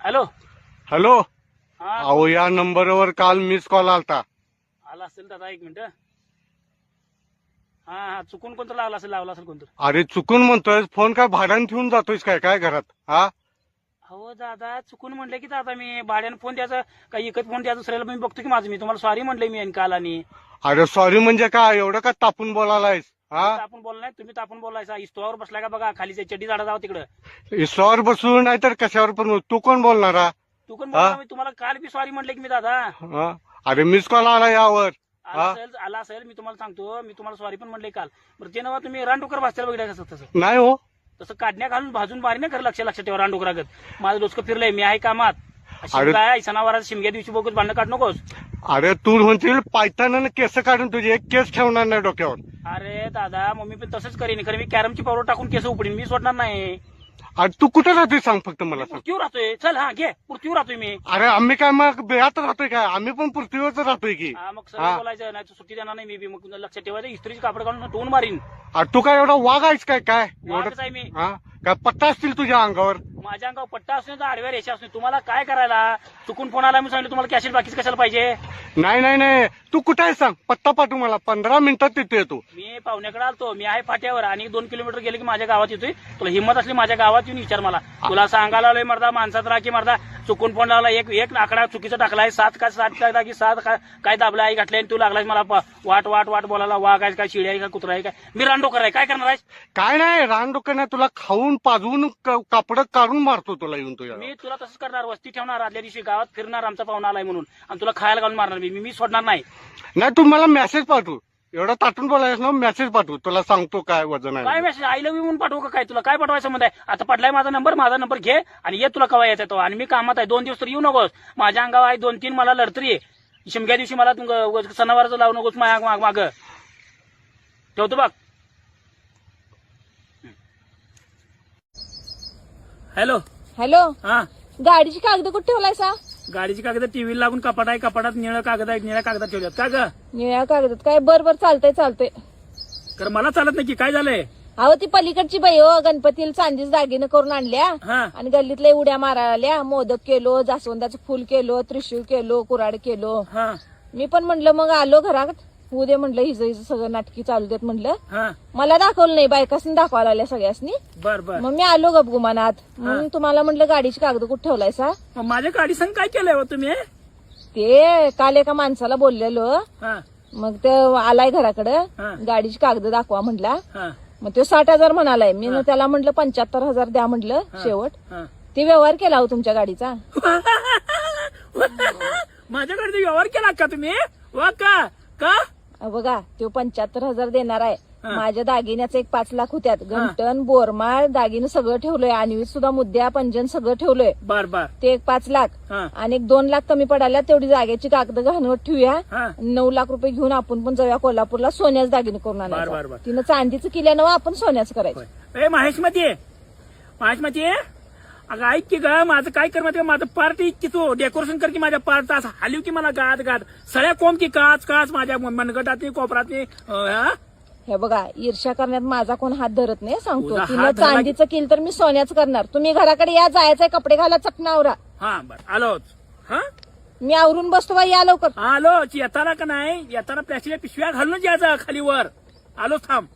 Hello hello. हा अहो या नंबरवर काल मिस कॉल आलता. आला असेल दादा, एक मिनिट. हा हा, चुकून कोणतं लावला असेल कोणतं. अरे चुकून म्हणतोय, फोन काय भाड्यानं ठेवून जातोयस काय घरात? हा हो दादा, चुकून म्हणलं की दादा, मी भाड्यानं फोन द्यायचं काही इकत फोन द्यायचं दुसऱ्याला मी बघतो की माझं. मी तुम्हाला सॉरी म्हणलंय मी काल. आणि अरे सॉरी म्हणजे काय, एवढं का तापून बोलायलायस? हा आपण बोलला नाही, तुम्ही तापून बोलायचा. इस्तवावर बसलाय का बघा, खाली चड्डी झाडा जावं तिकडं. इसवावर बसून नाही तर कशावर पण तू कोण बोलणारा? तू पण बोलला, मी तुम्हाला काल बी सॉरी म्हणले की मी दादा. हा? अरे मिस कॉल आला यावर. आला असेल, मी तुम्हाला सांगतो. मी तुम्हाला सॉरी पण म्हणले काल. बरं ते नव्हा, तुम्ही रानडुकर भाजताल बघितलं कसं तसं नाही हो. तसं काढण्या घालून भाजून बारी नाही खरं. लक्षात ठेवा, रानडुकरागत माझं डोसकं फिरलंय. मी आहे कामात. अरे काय सणावारात शिमग्या दिवशी बघूच भांडणं काढ नकोस. अरे तू म्हणतील पायताना केस काढून तुझी एक केस ठेवणार नाही डोक्यावर. अरे दादा, मम्मी पण तसंच करीन. खरं मी कॅरमची पावडर टाकून केस उपडीन, मी सोडणार नाही. अरे तू कुठे राहतोय सांग फक्त मला सांग. पृथ्वीवर राहतोय. चल हा घे, पृथ्वीवर राहतोय मी. अरे आम्ही काय मग बेळात राहतोय काय? आम्ही पण पृथ्वीवरच राहतोय की. हा, मग सरळ बोलायचं नाही तर सुट्टी देणार नाही मी बी. मग लक्षात ठेवायचं, इस्त्रीची कापड काढून टोन मारीन. अरे तू काय एवढा वाघ आहेस काय? वाघच आहे मी. हा काय पट्टा असतील तुझ्या अंगावर? माझ्या अंगावर पट्टा असतो तर आडव्या रेषा असतो. तुम्हाला काय करायला? चुकून फोन आला, मी सांगितलं तुम्हाला कॅशेट बाकीच कशाला पाहिजे. नाही तू कुठे आहे सांग, पत्ता पाठवू मला. 15 मिनिटात तिथे येतो. मी पाहुण्याकडे आलतो. मी आहे फाट्यावर आणि 2 किलोमीटर गेले की माझ्या गावात येतोय. तुला हिंमत असली माझ्या गावात येऊन विचार मला. तुला सांगायला आलोय मर्दा, माणसात राखी मर्दा. चुकून फोन लावला, एक आकडा चुकीचा टाकलाय. 7 की 7 काय दाबला आहे घातलाय. तू लागलाय मला वाट वाट वाट बोलायला. वाघ आहे काय, शिडी आहे का, कुत्रा आहे काय? मी रानडोकर आहे, काय करणार आहे? काय नाही, रानडोकं नाही, तुला खाऊन पाजवून कापड काढून मारतो तुला येऊन तुझ्या. मी तुला तसंच करणार. वस्ती ठेवणार, आदल्या दिवशी गावात फिरणार, आमचा पाहुणा आलाय म्हणून, आणि तुला खायला घालून मारणार. मी सोडणार नाही. नाही तू मला मेसेज पाठवू. एवढा ताटून बोलायस ना, मेसेज पाठवू. तुला सांगतो काय वजन काय आहे. मेसेज आय लव्ह यू म्हणून पाठवू का काय? तुला काय पाठवायचं म्हणताय? आता पडलाय माझा नंबर घे आणि ये. तुला कवा यायचा तो, आणि मी कामात आहे. 2 दिवस तर येऊ नकोस. माझ्या अंगावर आहे 2-3 मला लढतरी आहे. शिमग्या दिवशी मला सणावाराचं लावू नकोस माग. ठेवतो बघ. हॅलो. हा, गाडीची कागद कुठे ठेवलायसा? गाडीची कागद टीव्ही लागून कपाट आहे. कपाटात निळं कागद आहे. निळ्या कागदात ठेवल्यात का ग? निळ्या कागदात काय? बरोबर चालतंय. कारण मला चालत नाही की काय झालंय? अहो ती पलीकडची बाई हो, गणपतीला चांदीच दागिने करून आणल्या हा आणि गल्लीतल्या उड्या मारायला आल्या. मोदक केलो, जास्वंदाचं फुल केलो, त्रिशूळ केलो, कुराड केलो. हा मी पण म्हणलं मग आलो घरात. होऊ दे म्हणलं, हिचं सगळं नाटकी चालू देत म्हणलं. हा, मला दाखवलं नाही, बायकासनी दाखवायला आल्या सगळ्यासनी. बर बर. मग मी आलो गपगुमानात. मग तुम्हाला म्हणलं गाडीची कागद कुठे ठेवलायसा? मग माझ्या गाडी संग काय केलंय हो तुम्ही? ते काल एका माणसाला बोललेलो. हा मग ते आलाय घराकडं, हा. गाडीची कागद दाखवा म्हटला. हा मग तो 60,000 म्हणालाय. मी त्याला म्हटलं 75,000 द्या म्हटलं शेवट. हा. ते व्यवहार केला हो तुमच्या गाडीचा. माझ्या गाडीचा व्यवहार केला का तुम्ही? वा का? बघा, तो 75,000 देणार आहे. हा. माझ्या दागिन्याचं एक 5 लाख होत्यात. गंटन, बोरमाळ, दागिने सगळं ठेवलंय. आणि सुद्धा मुद्द्या, पंजन सगळं ठेवलंय. बर बर. ते एक 5 लाख हा आणि एक 2 लाख कमी पडाल्या. तेवढी जागेची कागद घालवत ठेवूया. हा 9 लाख रुपये घेऊन आपण पण जाऊया कोल्हापूरला. सोन्याच दागिने करून बर, बर, आणायचं. बर. तिनं चांदीचं केल्यानं आपण सोन्याचं करायचं. ए महेशमती अगं ऐक की ग, माझं काय कर माहिती का? माझं पार्ट की तू डेकोरेशन कर की माझ्या पार्ट असं हालीव की मला गात सळ्या कोंब की काच माझ्या मनगटातनी कोपरातनी. हे बघा, ईर्ष्या करण्यात माझा कोण हात धरत नाही सांगतो. तुझा तिनं हात धरला की- चांदीचं केलं तर मी सोन्याचं करणार. तुम्ही घराकडे या, जायचंय, कपडे घाला, चकनावरा. हा बर आलोच. हा मी आवरून बसतो बा, या लवकर. आलोच. येताना का नाही, येताना प्लॅस्टिकच्या पिशव्या घालूनच यायचं खाली वर. आलोच, थांब.